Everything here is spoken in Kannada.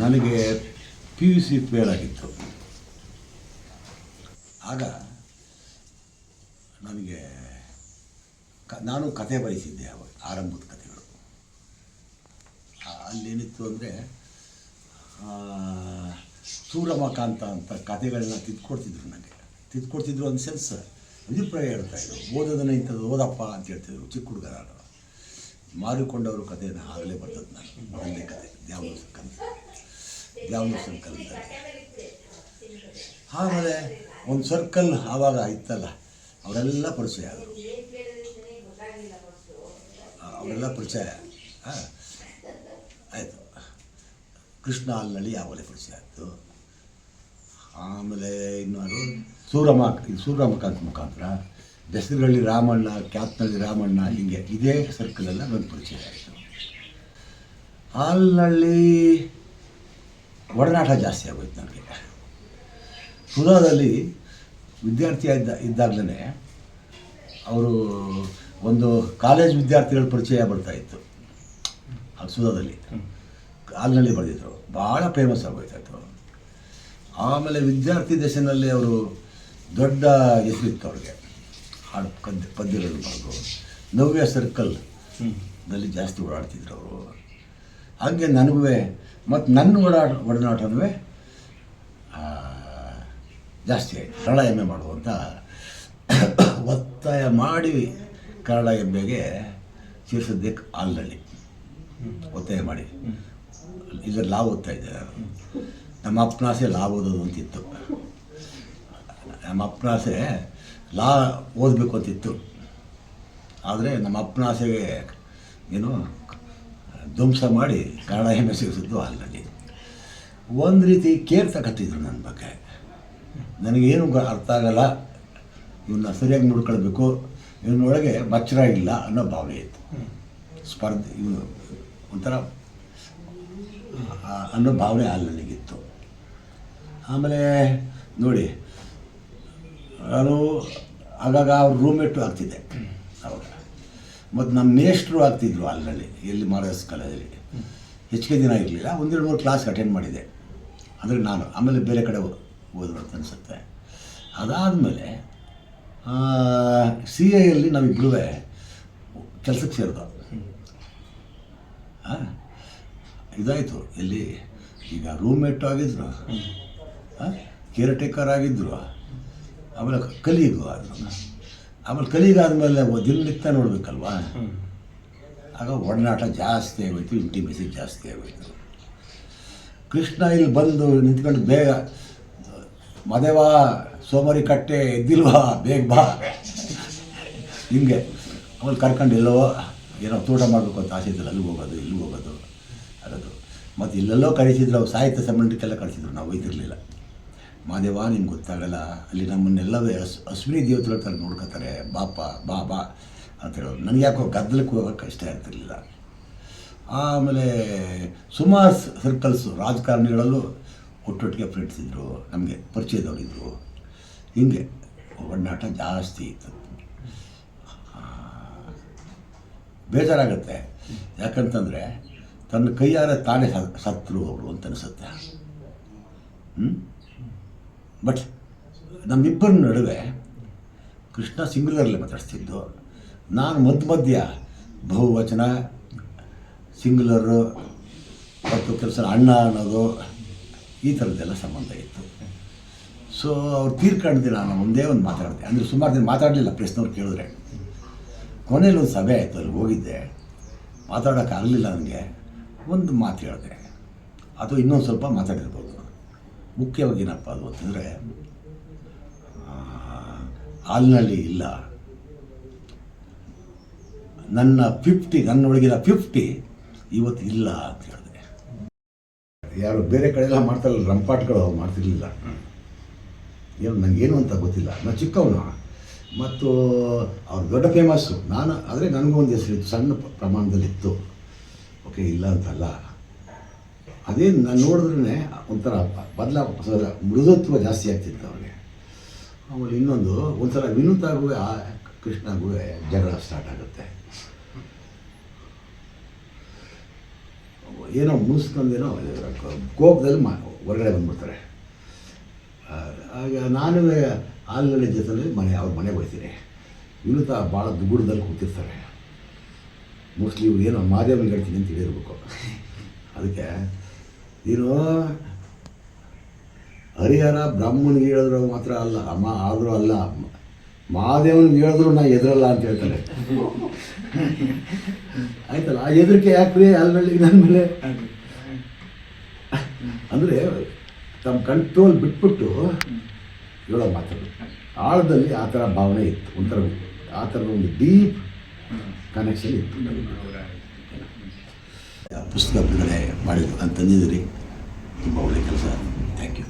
ನನಗೆ PUC ಫೇಲ್ ಆಗಿತ್ತು. ಆಗ ನನಗೆ ನಾನು ಕತೆ ಬರೆಸಿದ್ದೆ. ಅವಾಗ ಆರಂಭದ ಕಥೆಗಳು ಅಲ್ಲೇನಿತ್ತು ಅಂದರೆ ಸೂರಮಕಾಂತ ಅಂತ ಕಥೆಗಳನ್ನ ತಿದ್ಕೊಡ್ತಿದ್ರು. ನನಗೆ ತಿದ್ಕೊಡ್ತಿದ್ರು ಒಂದು ಸೆನ್ಸ್ ಅಭಿಪ್ರಾಯ ಹೇಳ್ತಾಯಿದ್ರು. ಓದೋದನ್ನ ಇಂಥದ್ದು ಓದಪ್ಪ ಅಂತ ಹೇಳ್ತಿದ್ರು. ಚಿಕ್ಕ ಹುಡುಗ ನಾನು. ಮಾರಿಕೊಂಡವರು ಕಥೆಯನ್ನು ಆಗಲೇ ಬರ್ತದೆ. ನಾನು ಮೊದಲನೇ ಕತೆ ದ್ಯಾವನ ಸರ್ಕಲ್ ಅಂತ. ಆಮೇಲೆ ಒಂದು ಸರ್ಕಲ್ ಆವಾಗ ಇತ್ತಲ್ಲ, ಅವರೆಲ್ಲ ಪರಿಚಯ ಆದರು. ಅವರೆಲ್ಲ ಪರಿಚಯ ಆಯಿತು. ಕೃಷ್ಣ ಹಾಲ್ನಳ್ಳಿ ಆವಾಗಲೇ ಪರಿಚಯ ಆಯಿತು. ಆಮೇಲೆ ಇನ್ನು ಸೂರಮಕಾಂತ ಮುಖಾಂತರ ದಸರಹಳ್ಳಿ ರಾಮಣ್ಣ, ಕ್ಯಾತ್ನಳ್ಳಿ ರಾಮಣ್ಣ, ಹೀಗೆ ಇದೇ ಸರ್ಕಲೆಲ್ಲ ನನ್ನ ಪರಿಚಯ ಆಯಿತು. ಹಾಲ್ನಳ್ಳಿ ಒಡನಾಟ ಜಾಸ್ತಿ ಆಗೋಯ್ತು ನನಗೆ. ಸುಧಾದಲ್ಲಿ ವಿದ್ಯಾರ್ಥಿ ಇದ್ದಾಗಲೇ ಅವರು ಒಂದು ಕಾಲೇಜ್ ವಿದ್ಯಾರ್ಥಿಗಳ ಪರಿಚಯ ಬರ್ತಾಯಿತ್ತು. ಅದು ಸುಧಾದಲ್ಲಿ ಹಾಲ್ನಳ್ಳಿ ಬರೆದಿದ್ರು. ಭಾಳ ಫೇಮಸ್ ಆಗೋಯ್ತಾಯಿತು. ಆಮೇಲೆ ವಿದ್ಯಾರ್ಥಿ ದಶೆಯಲ್ಲಿ ಅವರು ದೊಡ್ಡ ಹೆಸರಿತ್ತು ಅವ್ರಿಗೆ. ಹಾಡು ಪದ್ಯಗಳು ಬರೆದು ನವ್ಯ ಸರ್ಕಲ್ನಲ್ಲಿ ಜಾಸ್ತಿ ಓಡಾಡ್ತಿದ್ರು ಅವರು. ಹಾಗೆ ನನಗೂ ಮತ್ತು ನನ್ನ ಒಡನಾಟನೂ ಜಾಸ್ತಿ ಆಯಿತು. ಕನ್ನಡ ಎಮ್ಮೆ ಮಾಡುವಂಥ ಒತ್ತಾಯ ಮಾಡಿ ಕನ್ನಡ ಎಮ್ಮೆಗೆ ಸೇರಿಸಿದ್ದೆ ಹಾಲ್ನಳ್ಳಿ. ಒತ್ತಾಯ ಮಾಡಿ ಇದರಲ್ಲಿ ಲಾ ಓದ್ತಾ ಇದ್ದೆ ನಾನು. ನಮ್ಮ ಅಪ್ಪನಾಸೆ ಲಾ ಓದೋದು ಅಂತಿತ್ತು. ನಮ್ಮ ಅಪ್ಪನಾಸೆ ಲಾ ಓದಬೇಕು ಅಂತಿತ್ತು. ಆದರೆ ನಮ್ಮ ಅಪ್ಪನಾಸೆಗೆ ಏನು ಧ್ವಂಸ ಮಾಡಿ ಕನ್ನಡ ಎಮ್ಮೆ ಸೇರಿಸಿದ್ದು ಹಾಲ್ನಳ್ಳಿ. ಒಂದು ರೀತಿ ಕೇರ್ ತಗೊಳ್ತಿದ್ರು ನನ್ನ ಬಗ್ಗೆ. ನನಗೇನು ಅರ್ಥ ಆಗಲ್ಲ, ಇವನ್ನ ಸರಿಯಾಗಿ ನೋಡ್ಕೊಳ್ಬೇಕು, ಇವನೊಳಗೆ ಬಚ್ಚರ ಇಲ್ಲ ಅನ್ನೋ ಭಾವನೆ ಇತ್ತು. ಸ್ಪರ್ಧೆ ಇವನು ಒಂಥರ ಅನ್ನೋ ಭಾವನೆ ಹಾಲ್ನಳ್ಳಿಗಿತ್ತು. ಆಮೇಲೆ ನೋಡಿ, ನಾನು ಆಗಾಗ ಅವ್ರ ರೂಮ್ಮೇಟು ಆಗ್ತಿದ್ದೆ ಅವಾಗ. ಮತ್ತು ನಮ್ಮ ಮೇಷ್ಟ್ರು ಆಗ್ತಿದ್ರು ಹಾಲ್ನಳ್ಳಿ, ಎಲ್ಲಿ ಮಾರಸ್ ಕಾಲೇಜಲ್ಲಿ. ಹೆಚ್ಚಿಗೆ ದಿನ ಇರಲಿಲ್ಲ, 1-2-3 ಕ್ಲಾಸ್ ಅಟೆಂಡ್ ಮಾಡಿದ್ದೆ. ಅಂದರೆ ನಾನು ಆಮೇಲೆ ಬೇರೆ ಕಡೆ ಓದ್ಬಾರ್ದು ಅನಿಸುತ್ತೆ. ಅದಾದಮೇಲೆ CIಯಲ್ಲಿ ನಾವಿಬ್ಬರೂ ಕೆಲಸಕ್ಕೆ ಸೇರಿದ. ಇದಾಯಿತು. ಎಲ್ಲಿ ಈಗ ರೂಮ್ಮೇಟು ಆಗಿದ್ರು, ಕೇರ್ ಟೇಕರ್ ಆಗಿದ್ದರು, ಆಮೇಲೆ ಕಲೀಗು ಆದರು. ಆಮೇಲೆ ಕಲೀಗಾದಮೇಲೆ ದಿನನಿತ್ಯ ನೋಡಬೇಕಲ್ವ. ಆಗ ಒಡನಾಟ ಜಾಸ್ತಿ ಆಗೋಯ್ತು, ಇಂಟಿಮೆಸಿ ಜಾಸ್ತಿ ಆಗೋಯ್ತು. ಕೃಷ್ಣ ಇಲ್ಲಿ ಬಂದು ನಿಂತ್ಕೊಂಡು ಬೇಗ ಮದೇವ ಸೋಮವಾರಿ ಕಟ್ಟೆ ಎದ್ದಿಲ್ವಾ ಬೇಗ ಬಾ ಹಿಂಗೆ ಆಮೇಲೆ ಕರ್ಕೊಂಡು ಎಲ್ಲೋ ಏನೋ ತೋಟ ಮಾಡಬೇಕು ಅಂತ ಆಸೆ ಇದ್ದಿಲ್ಲ. ಅಲ್ಲಿಗೆ ಹೋಗೋದು, ಇಲ್ಲಿಗೆ ಹೋಗೋದು ಅಲ್ಲದು. ಮತ್ತು ಇಲ್ಲೆಲ್ಲೋ ಕಳಿಸಿದ್ರು. ಅವ್ರು ಸಾಹಿತ್ಯ ಸಂಬಂಧಕ್ಕೆಲ್ಲ ಕಳಿಸಿದ್ರು. ನಾವು ಒಯ್ದಿರಲಿಲ್ಲ. ಮಾದೇವ ನಿಮ್ಗೆ ಗೊತ್ತಾಗಲ್ಲ, ಅಲ್ಲಿ ನಮ್ಮನ್ನೆಲ್ಲವೇ ಅಶ್ವಿನಿ ದೇವತೆಗಳ ಥರ ನೋಡ್ಕೋತಾರೆ, ಬಾಪ ಬಾ ಬಾ ಅಂತ ಹೇಳೋರು. ನನಗೆ ಯಾಕೋ ಗದ್ದಲಕ್ಕೆ ಹೋಗೋಕ್ಕೆ ಇಷ್ಟ ಆಗ್ತಿರ್ಲಿಲ್ಲ. ಆಮೇಲೆ ಸುಮಾರು ಸರ್ಕಲ್ಸು ರಾಜಕಾರಣಿಗಳಲ್ಲೂ ಒಟ್ಟೊಟ್ಟಿಗೆ ಫ್ರೆಂಡ್ಸ್ ಇದ್ದರು, ನಮಗೆ ಪರಿಚಯದವರಿದ್ದರು. ಹೀಗೆ ಒಡನಾಟ ಜಾಸ್ತಿ ಇತ್ತು. ಬೇಜಾರಾಗುತ್ತೆ. ಯಾಕಂತಂದರೆ ತನ್ನ ಕೈಯಾರೆ ತಾನೇ ಸತ್ರು ಅವರು ಅಂತ ಅನಿಸುತ್ತೆ. ಬಟ್ ನಮ್ಮಿಬ್ಬರ ನಡುವೆ ಕೃಷ್ಣ ಸಿಂಗುಲರಲ್ಲಿ ಮಾತಾಡ್ತಿದ್ದು, ನಾನು ಮಧ್ಯ ಬಹುವಚನ, ಸಿಂಗುಲರು ಮತ್ತು ಕೆಲಸ ಅಣ್ಣ ಅನ್ನೋದು, ಈ ಥರದ್ದೆಲ್ಲ ಸಂಬಂಧ ಇತ್ತು. ಸೊ ಅವ್ರು ತೀರ್ಕೊಂಡಿದ್ದೆ. ನಾನು ಒಂದೇ ಒಂದು ಮಾತಾಡಿದೆ. ಅಂದರೆ ಸುಮಾರು ದಿನ ಮಾತಾಡಲಿಲ್ಲ. ಪ್ರೆಸ್ನವ್ರು ಕೇಳಿದ್ರೆ. ಕೊನೆಯಲ್ಲಿ ಒಂದು ಸಭೆ ಆಯಿತು, ಅಲ್ಲಿ ಹೋಗಿದ್ದೆ. ಮಾತಾಡೋಕ್ಕಾಗಲಿಲ್ಲ ನನಗೆ. ಒಂದು ಮಾತು ಹೇಳಿದೆ, ಅದು ಇನ್ನೊಂದು ಸ್ವಲ್ಪ ಮಾತಾಡಿರ್ಬೋದು. ಮುಖ್ಯವಾಗಿ ಏನಪ್ಪ ಅದು ಅಂತಂದರೆ, ಹಾಲ್ನಳ್ಳಿ ಇಲ್ಲ, ನನ್ನೊಳಗಿನ 50 ಇವತ್ತು ಇಲ್ಲ ಅಂತ ಹೇಳಿದೆ. ಯಾರು ಬೇರೆ ಕಡೆ ಎಲ್ಲ ಮಾಡ್ತಾರಲ್ಲ, ರಂಪಾಟ್ಗಳು ಮಾಡ್ತಿರ್ಲಿಲ್ಲ. ಏನು ನನಗೇನು ಅಂತ ಗೊತ್ತಿಲ್ಲ, ನಾನು ಚಿಕ್ಕವನು. ಮತ್ತು ಅವ್ರು ದೊಡ್ಡ ಫೇಮಸ್ಸು, ಆದರೆ ನನಗೂ ಒಂದು ಹೆಸರಿತ್ತು, ಸಣ್ಣ ಪ್ರಮಾಣದಲ್ಲಿತ್ತು. ಓಕೆ, ಇಲ್ಲ ಅಂತಲ್ಲ. ಅದೇ ನಾನು ನೋಡಿದ್ರೆ ಒಂಥರ ಮೃದುತ್ವ ಜಾಸ್ತಿ ಆಗ್ತಿತ್ತು ಅವ್ರಿಗೆ. ಆಮೇಲೆ ಇನ್ನೊಂದು ಒಂಥರ ವಿನೂತಾಗೂ ಕೃಷ್ಣಗೂ ಜಗಳ ಸ್ಟಾರ್ಟ್ ಆಗುತ್ತೆ. ಏನೋ ಮುನಿಸ್ಕೊಂಡೇನೋ ಕೋಪದಲ್ಲಿ ಹೊರಗಡೆ ಬಂದ್ಬಿಡ್ತಾರೆ. ಆಗ ನಾನು ಹಾಲಿನ ಜೊತೆಲಿ ಅವ್ರ ಮನೆಗೆ ಹೋಗ್ತೀನಿ. ವಿನೂತ ಭಾಳ ದುಗುಡದಲ್ಲಿ ಕೂತಿರ್ತಾರೆ. ಮೋಸ್ಟ್ಲಿ ಇವ್ರು ಏನೋ ಮಾದೇವನಿಗೆ ಹೇಳ್ತೀನಿ ಅಂತ ಹೇಳಿರ್ಬೇಕು. ಅದಕ್ಕೆ ನೀನು ಹರಿಹರ ಬ್ರಾಹ್ಮಣಿಗೆ ಹೇಳಿದ್ರು ಮಾತ್ರ ಅಲ್ಲ, ಆದರೂ ಅಲ್ಲ, ಮಹಾದೇವನಿಗೆ ಹೇಳಿದ್ರು ನಾ ಎದುರಲ್ಲ ಅಂತ ಹೇಳ್ತಾರೆ. ಆಯ್ತಲ್ಲ, ಆ ಹೆದರಿಕೆ ಯಾಕ್ರಿ ಅಲ್ಲಲ್ಲಿ ನನ್ನ ಮೇಲೆ ಅಂದರೆ ತಮ್ಮ ಕಂಟ್ರೋಲ್ ಬಿಟ್ಬಿಟ್ಟು ಹೇಳೋ ಮಾತಾಡೋದು. ಆಳದಲ್ಲಿ ಆ ಥರ ಭಾವನೆ ಇತ್ತು, ಒಂಥರ ಆ ಥರದ ಒಂದು ಡೀಪ್ ಕನೆಕ್ಷನ್ ಇತ್ತು. ಪುಸ್ತಕ ಬಿಡುಗಡೆ ಮಾಡಿದ್ರು ಅಂತಂದಿದ್ದೀರಿ. ತುಂಬ ಒಳ್ಳೆಯ ಕೆಲಸ. Thank you.